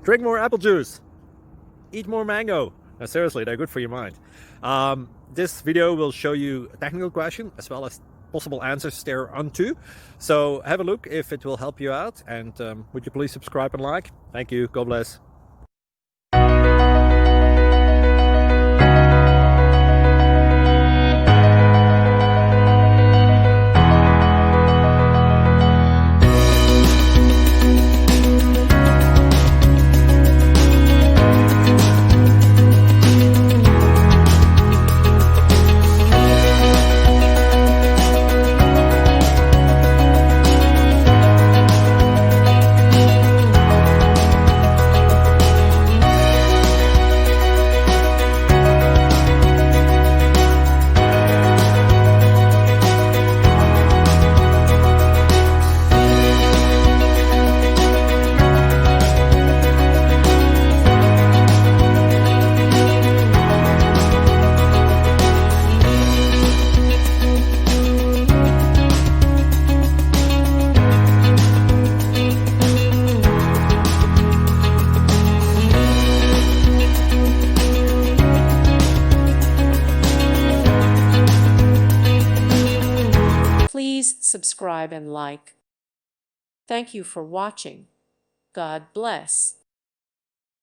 Drink more apple juice. Eat more mango. No, seriously, they're good for your mind. This video will show you a technical question as well as possible answers thereunto. So have a look if it will help you out, and would you please subscribe and like? Thank you. God bless. Please subscribe and like. Thank you for watching. God bless.